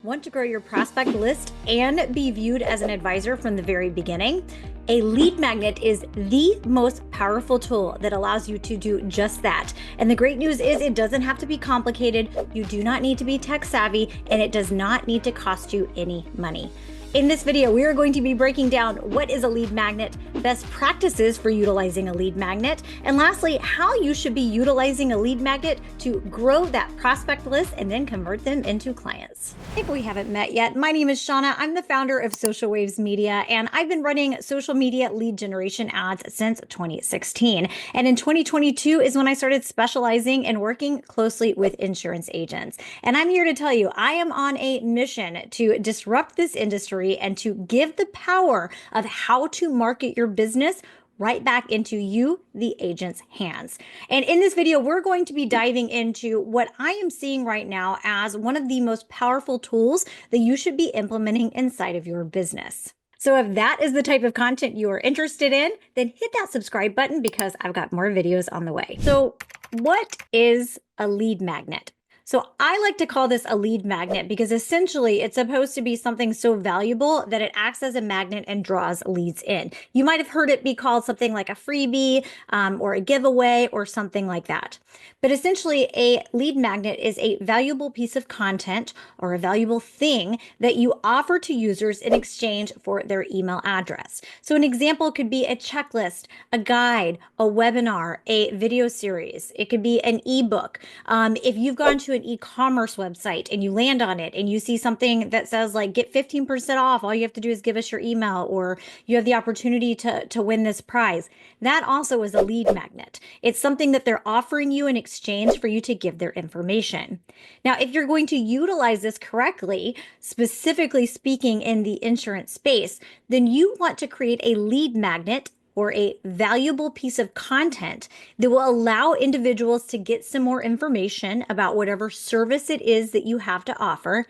Want to grow your prospect list and be viewed as an advisor from the very beginning? A lead magnet is the most powerful tool that allows you to do just that. And the great news is it doesn't have to be complicated. You do not need to be tech savvy, and it does not need to cost you any money. In this video, we are going to be breaking down what is a lead magnet, best practices for utilizing a lead magnet, and lastly, how you should be utilizing a lead magnet to grow that prospect list and then convert them into clients. If we haven't met yet, my name is Shauna. I'm the founder of Social Waves Media, and I've been running social media lead generation ads since 2016. And in 2022 is when I started specializing and working closely with insurance agents. And I'm here to tell you, I am on a mission to disrupt this industry and to give the power of how to market your business right back into you, the agent's hands. And in this video, we're going to be diving into what I am seeing right now as one of the most powerful tools that you should be implementing inside of your business. So if that is the type of content you are interested in, then hit that subscribe button because I've got more videos on the way. So what is a lead magnet? So I like to call this a lead magnet because essentially it's supposed to be something so valuable that it acts as a magnet and draws leads in. You might have heard it be called something like a freebie or a giveaway or something like that. But essentially a lead magnet is a valuable piece of content or a valuable thing that you offer to users in exchange for their email address. So an example could be a checklist, a guide, a webinar, a video series. It could be an ebook. If you've gone to an e-commerce website and you land on it and you see something that says like get 15% off, all you have to do is give us your email, or you have the opportunity to win this prize. That also is a lead magnet. It's something that they're offering you in exchange for you to give their information. Now, if you're going to utilize this correctly, specifically speaking in the insurance space, then you want to create a lead magnet or a valuable piece of content that will allow individuals to get some more information about whatever service it is that you have to offer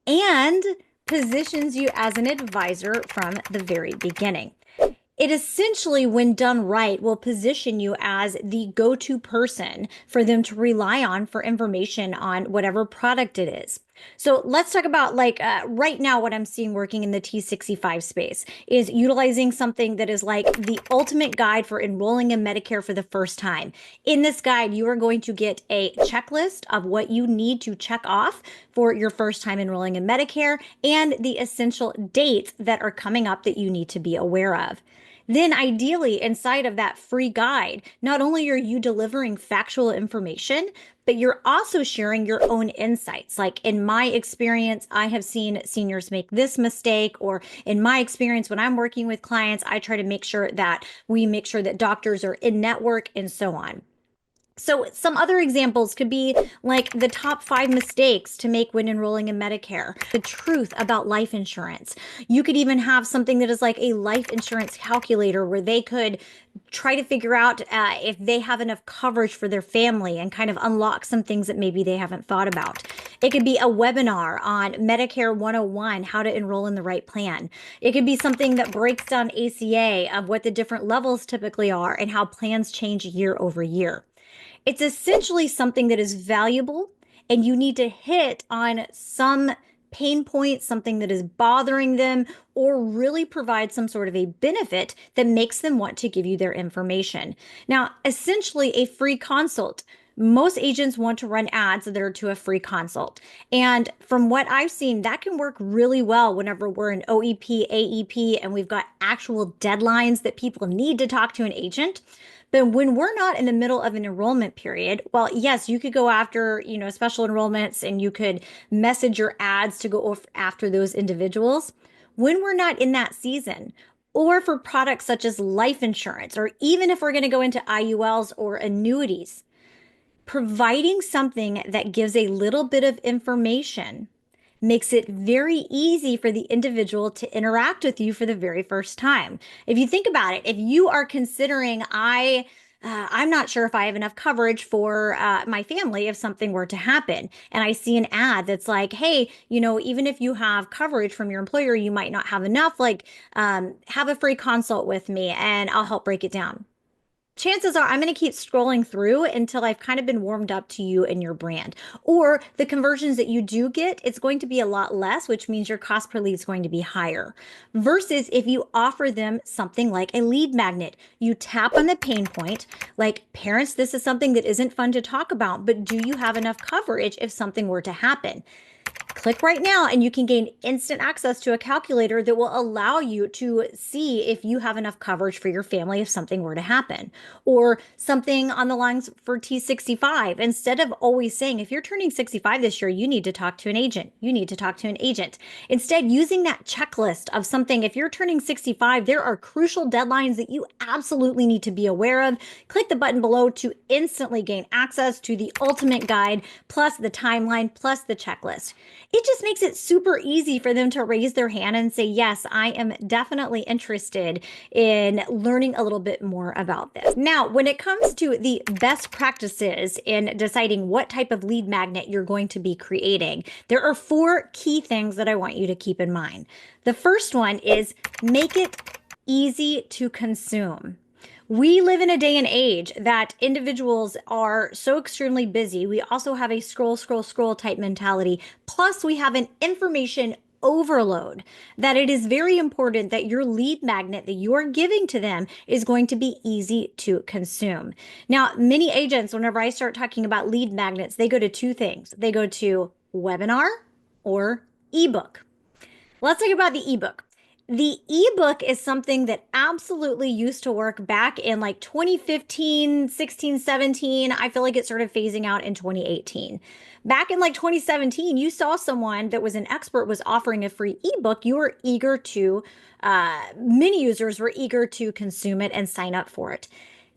and positions you as an advisor from the very beginning. It essentially, when done right, will position you as the go-to person for them to rely on for information on whatever product it is. So let's talk about right now what I'm seeing working in the T65 space is utilizing something that is like the ultimate guide for enrolling in Medicare for the first time. In this guide, you are going to get a checklist of what you need to check off for your first time enrolling in Medicare and the essential dates that are coming up that you need to be aware of. Then ideally inside of that free guide, not only are you delivering factual information, but you're also sharing your own insights. Like in my experience, I have seen seniors make this mistake, or in my experience, when I'm working with clients, I try to make sure that doctors are in network and so on. So some other examples could be like the top 5 mistakes to make when enrolling in Medicare, the truth about life insurance. You could even have something that is like a life insurance calculator where they could try to figure out if they have enough coverage for their family and kind of unlock some things that maybe they haven't thought about. It could be a webinar on Medicare 101, how to enroll in the right plan. It could be something that breaks down ACA of what the different levels typically are and how plans change year over year. It's essentially something that is valuable, and you need to hit on some pain point, something that is bothering them, or really provide some sort of a benefit that makes them want to give you their information. Now, essentially a free consult. Most agents want to run ads that are to a free consult. And from what I've seen, that can work really well whenever we're in OEP, AEP, and we've got actual deadlines that people need to talk to an agent. But when we're not in the middle of an enrollment period, well, yes, you could go after, special enrollments and you could message your ads to go after those individuals. When we're not in that season, or for products such as life insurance, or even if we're going to go into IULs or annuities, providing something that gives a little bit of information makes it very easy for the individual to interact with you for the very first time. If you think about it, if you are considering, I'm not sure if I have enough coverage for my family if something were to happen, and I see an ad that's like, hey, even if you have coverage from your employer, you might not have enough, have a free consult with me and I'll help break it down. chances are I'm going to keep scrolling through until I've kind of been warmed up to you and your brand. Or the conversions that you do get, it's going to be a lot less, which means your cost per lead is going to be higher. Versus if you offer them something like a lead magnet, you tap on the pain point, like parents, this is something that isn't fun to talk about, but do you have enough coverage if something were to happen? Click right now and you can gain instant access to a calculator that will allow you to see if you have enough coverage for your family if something were to happen. Or something on the lines for T65. Instead of always saying, if you're turning 65 this year, you need to talk to an agent. You need to talk to an agent. Instead, using that checklist of something, if you're turning 65, there are crucial deadlines that you absolutely need to be aware of. Click the button below to instantly gain access to the ultimate guide, plus the timeline, plus the checklist. It just makes it super easy for them to raise their hand and say, yes, I am definitely interested in learning a little bit more about this. Now, when it comes to the best practices in deciding what type of lead magnet you're going to be creating, there are 4 key things that I want you to keep in mind. The first one is make it easy to consume. We live in a day and age that individuals are so extremely busy. We also have a scroll, scroll, scroll type mentality. Plus, we have an information overload that it is very important that your lead magnet that you are giving to them is going to be easy to consume. Now, many agents, whenever I start talking about lead magnets, they go to 2 things. They go to webinar or ebook. Let's talk about the ebook. The ebook is something that absolutely used to work back in like 2015, 16, 17. I feel like it started phasing out in 2018. Back in like 2017, you saw someone that was an expert was offering a free ebook. You were eager to, many users were eager to consume it and sign up for it.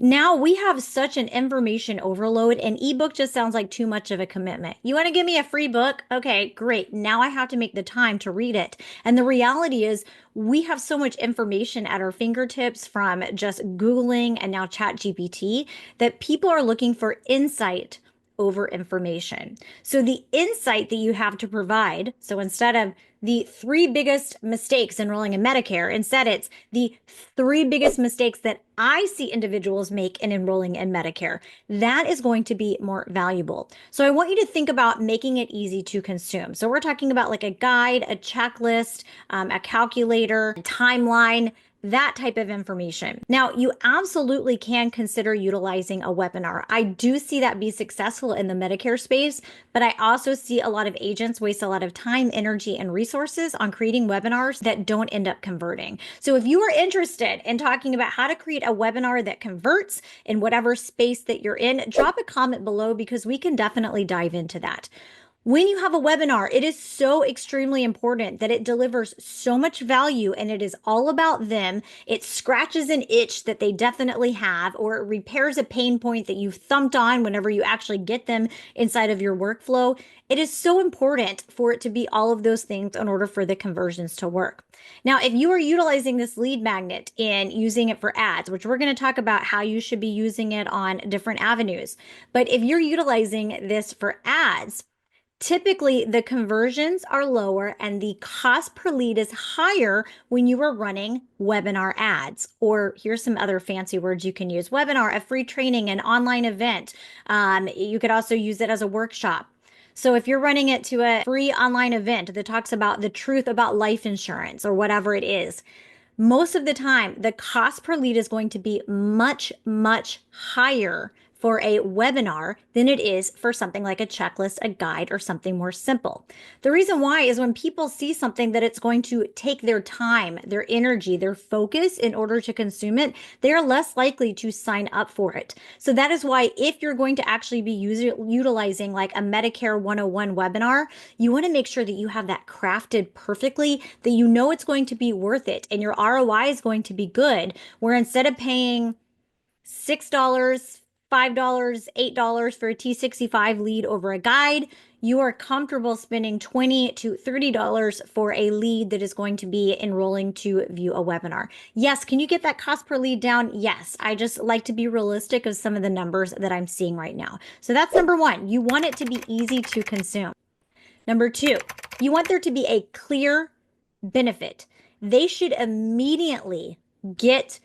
Now we have such an information overload, and ebook just sounds like too much of a commitment. You want to give me a free book? Okay, great. Now I have to make the time to read it. And the reality is, we have so much information at our fingertips from just Googling and now ChatGPT that people are looking for insight over information. So the insight that you have to provide, so instead of the 3 biggest mistakes enrolling in Medicare, instead it's the 3 biggest mistakes that I see individuals make in enrolling in Medicare. That is going to be more valuable. So I want you to think about making it easy to consume. So we're talking about like a guide, a checklist, a calculator, a timeline, that type of information. Now, you absolutely can consider utilizing a webinar. I do see that be successful in the Medicare space, but I also see a lot of agents waste a lot of time, energy, and resources on creating webinars that don't end up converting. So if you are interested in talking about how to create a webinar that converts in whatever space that you're in, drop a comment below because we can definitely dive into that. When you have a webinar, it is so extremely important that it delivers so much value and it is all about them. It scratches an itch that they definitely have, or it repairs a pain point that you've thumped on whenever you actually get them inside of your workflow. It is so important for it to be all of those things in order for the conversions to work. Now, if you are utilizing this lead magnet and using it for ads, which we're going to talk about how you should be using it on different avenues, but if you're utilizing this for ads, typically, the conversions are lower and the cost per lead is higher when you are running webinar ads. Or here's some other fancy words you can use. Webinar, a free training, an online event. You could also use it as a workshop. So if you're running it to a free online event that talks about the truth about life insurance or whatever it is, most of the time, the cost per lead is going to be much, much higher for a webinar than it is for something like a checklist, a guide, or something more simple. The reason why is when people see something that it's going to take their time, their energy, their focus in order to consume it, they are less likely to sign up for it. So that is why if you're going to actually be utilizing like a Medicare 101 webinar, you want to make sure that you have that crafted perfectly, that you know it's going to be worth it and your ROI is going to be good, where instead of paying $6, $5, $8 for a T65 lead over a guide, you are comfortable spending $20 to $30 for a lead that is going to be enrolling to view a webinar. Yes, can you get that cost per lead down? Yes, I just like to be realistic of some of the numbers that I'm seeing right now. So that's number 1. You want it to be easy to consume. Number 2, you want there to be a clear benefit. They should immediately get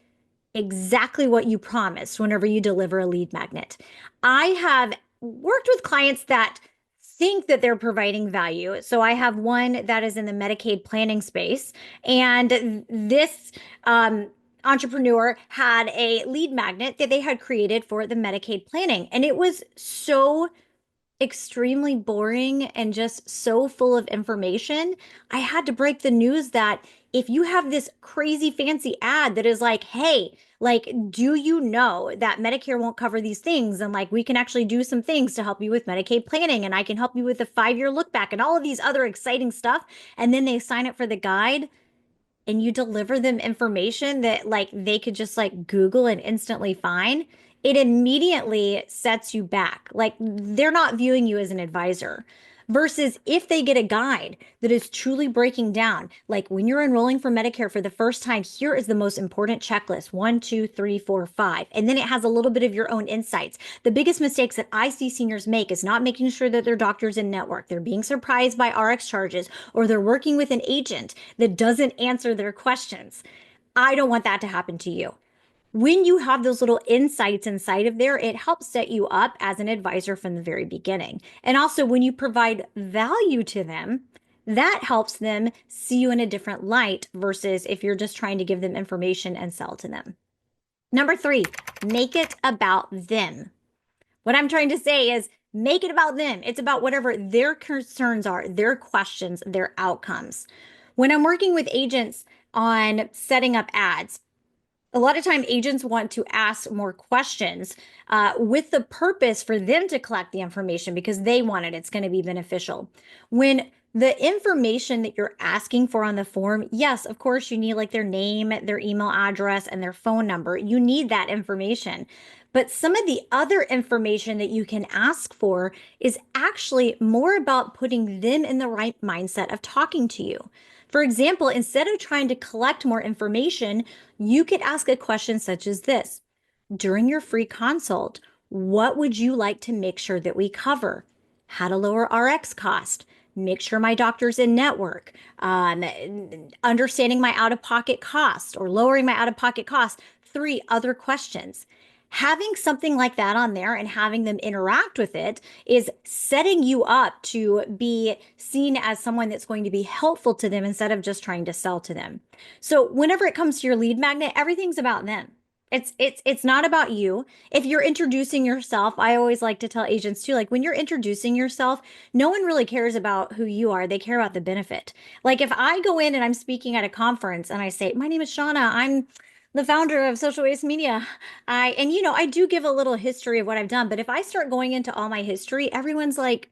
exactly what you promised whenever you deliver a lead magnet. I have worked with clients that think that they're providing value. So I have one that is in the Medicaid planning space, and this entrepreneur had a lead magnet that they had created for the Medicaid planning, and it was so extremely boring and just so full of information. I had to break the news that if you have this crazy fancy ad that is like, hey, like, do you know that Medicare won't cover these things? And like, we can actually do some things to help you with Medicaid planning, and I can help you with the 5-year look back and all of these other exciting stuff. And then they sign up for the guide and you deliver them information that like they could just like Google and instantly find, it immediately sets you back. Like they're not viewing you as an advisor. Versus if they get a guide that is truly breaking down, like when you're enrolling for Medicare for the first time, here is the most important checklist: 1, 2, 3, 4, 5. And then it has a little bit of your own insights. The biggest mistakes that I see seniors make is not making sure that their doctor's in network. They're being surprised by RX charges, or they're working with an agent that doesn't answer their questions. I don't want that to happen to you. When you have those little insights inside of there, it helps set you up as an advisor from the very beginning. And also, when you provide value to them, that helps them see you in a different light versus if you're just trying to give them information and sell to them. Number 3, make it about them. What I'm trying to say is make it about them. It's about whatever their concerns are, their questions, their outcomes. When I'm working with agents on setting up ads, a lot of time agents want to ask more questions with the purpose for them to collect the information because they want it. It's going to be beneficial. When the information that you're asking for on the form, yes, of course, you need like their name, their email address, and their phone number. You need that information. But some of the other information that you can ask for is actually more about putting them in the right mindset of talking to you. For example, instead of trying to collect more information, you could ask a question such as this: during your free consult, what would you like to make sure that we cover? How to lower RX cost, make sure my doctor's in network, understanding my out-of-pocket cost or lowering my out-of-pocket cost. 3 other questions. Having something like that on there and having them interact with it is setting you up to be seen as someone that's going to be helpful to them instead of just trying to sell to them. So whenever it comes to your lead magnet, everything's about them. It's not about you. If you're introducing yourself, I always like to tell agents too, like when you're introducing yourself, no one really cares about who you are. They care about the benefit. Like if I go in and I'm speaking at a conference and I say, my name is Shauna, I'm the founder of Social Waste Media. I do give a little history of what I've done, but if I start going into all my history, everyone's like,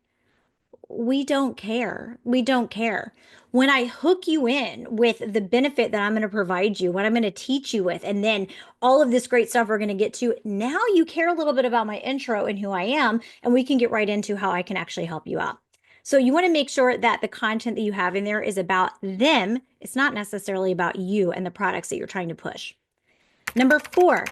we don't care. We don't care. When I hook you in with the benefit that I'm going to provide you, what I'm going to teach you with, and then all of this great stuff we're going to get to, now you care a little bit about my intro and who I am, and we can get right into how I can actually help you out. So you want to make sure that the content that you have in there is about them. It's not necessarily about you and the products that you're trying to push. Number 4,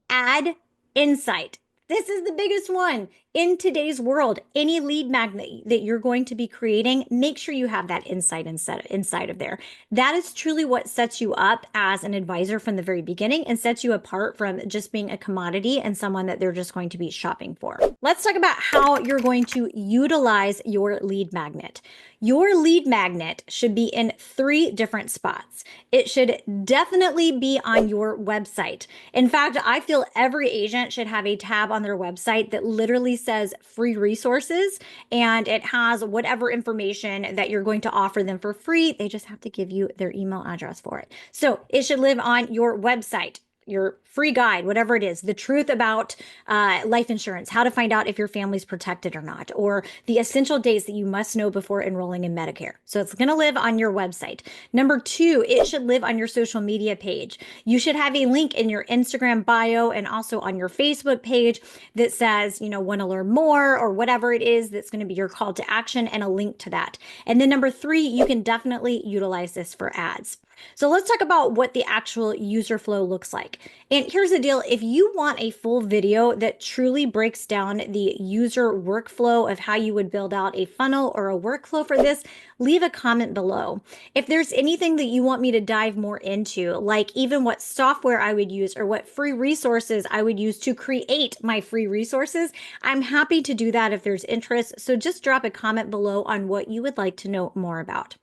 add insight. This is the biggest one. In today's world, any lead magnet that you're going to be creating, make sure you have that insight inside of there. That is truly what sets you up as an advisor from the very beginning and sets you apart from just being a commodity and someone that they're just going to be shopping for. Let's talk about how you're going to utilize your lead magnet. Your lead magnet should be in 3 different spots. It should definitely be on your website. In fact, I feel every agent should have a tab on their website that literally says free resources, and it has whatever information that you're going to offer them for free. They just have to give you their email address for it. So it should live on your website, your free guide, whatever it is, the truth about life insurance, how to find out if your family's protected or not, or the essential dates that you must know before enrolling in Medicare. So it's going to live on your website. Number 2, it should live on your social media page. You should have a link in your Instagram bio and also on your Facebook page that says, want to learn more or whatever it is that's going to be your call to action, and a link to that. And then number 3, you can definitely utilize this for ads. So let's talk about what the actual user flow looks like. like. And here's the deal. If you want a full video that truly breaks down the user workflow of how you would build out a funnel or a workflow for this, leave a comment below. If there's anything that you want me to dive more into, like even what software I would use or what free resources I would use to create my free resources, I'm happy to do that if there's interest. So just drop a comment below on what you would like to know more about.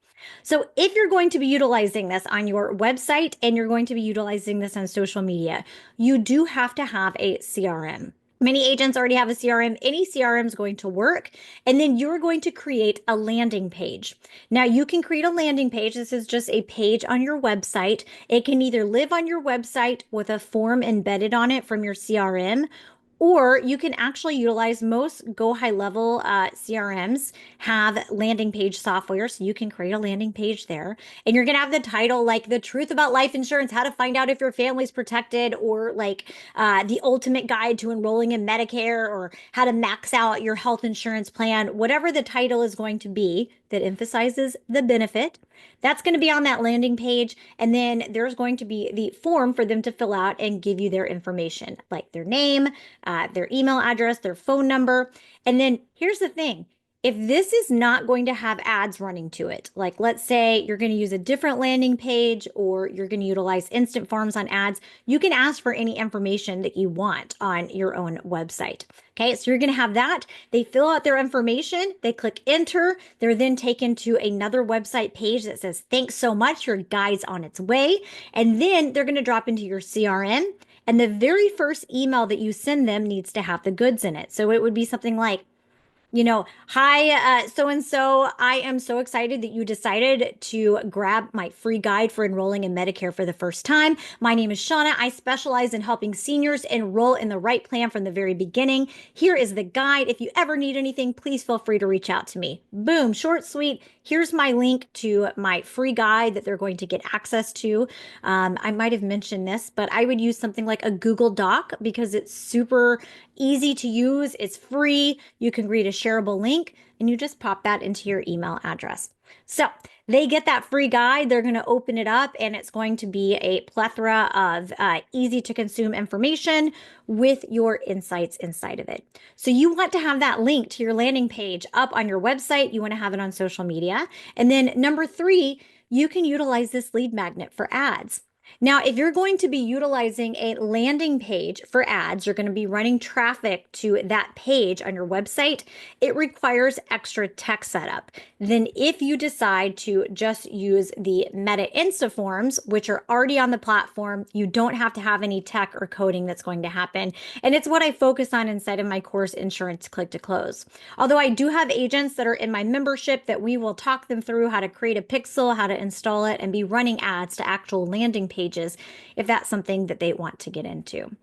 So if you're going to be utilizing this on your website and you're going to be utilizing this on social media, you do have to have a CRM. Many agents already have a CRM. Any CRM is going to work. And then you're going to create a landing page. Now you can create a landing page. This is just a page on your website. It can either live on your website with a form embedded on it from your CRM, or you can actually utilize most go high level CRMs have landing page software. So you can create a landing page there and you're going to have the title like the truth about life insurance, how to find out if your family's protected, or like the ultimate guide to enrolling in Medicare, or how to max out your health insurance plan, whatever the title is going to be that emphasizes the benefit. That's going to be on that landing page. And then there's going to be the form for them to fill out and give you their information, like their name, their email address, their phone number. And then here's the thing. If this is not going to have ads running to it, like let's say you're going to use a different landing page or you're going to utilize instant forms on ads, you can ask for any information that you want on your own website. Okay, so you're going to have that. They fill out their information, they click enter, they're then taken to another website page that says, thanks so much, your guide's on its way. And then they're going to drop into your CRM. And the very first email that you send them needs to have the goods in it. So it would be something like, hi, so-and-so, I am so excited that you decided to grab my free guide for enrolling in Medicare for the first time. My name is Shauna. I specialize in helping seniors enroll in the right plan from the very beginning. Here is the guide. If you ever need anything, please feel free to reach out to me. Boom, short, sweet. Here's my link to my free guide that they're going to get access to. I might have mentioned this, but I would use something like a Google Doc because it's super easy to use. It's free. You can create a shareable link and you just pop that into your email address. So they get that free guide. They're going to open it up and it's going to be a plethora of easy to consume information with your insights inside of it. So you want to have that link to your landing page up on your website. You want to have it on social media. And then number 3, you can utilize this lead magnet for ads. Now, if you're going to be utilizing a landing page for ads, you're going to be running traffic to that page on your website, it requires extra tech setup. Then if you decide to just use the Meta Insta forms, which are already on the platform, you don't have to have any tech or coding that's going to happen. And it's what I focus on inside of my course, Insurance Click to Close. Although I do have agents that are in my membership that we will talk them through how to create a pixel, how to install it, and be running ads to actual landing pages if that's something that they want to get into.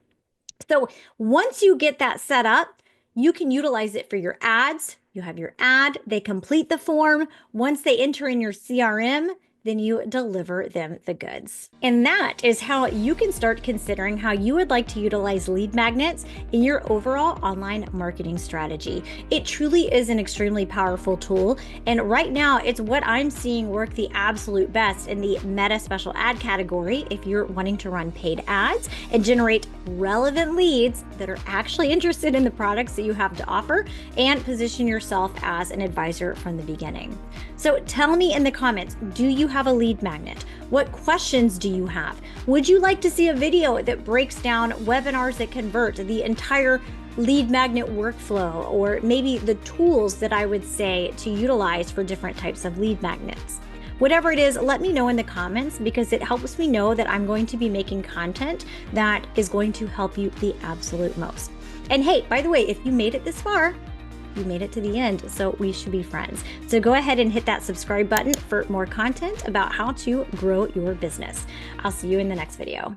So once you get that set up, you can utilize it for your ads. You have your ad, they complete the form. Once they enter in your CRM, then you deliver them the goods. And that is how you can start considering how you would like to utilize lead magnets in your overall online marketing strategy. It truly is an extremely powerful tool. And right now it's what I'm seeing work the absolute best in the Meta special ad category. If you're wanting to run paid ads and generate relevant leads that are actually interested in the products that you have to offer and position yourself as an advisor from the beginning. So tell me in the comments, do you have a lead magnet? What questions do you have? Would you like to see a video that breaks down webinars that convert the entire lead magnet workflow, or maybe the tools that I would say to utilize for different types of lead magnets? Whatever it is, let me know in the comments because it helps me know that I'm going to be making content that is going to help you the absolute most. And hey, by the way, if you made it this far, you made it to the end, so we should be friends. So go ahead and hit that subscribe button for more content about how to grow your business. I'll see you in the next video.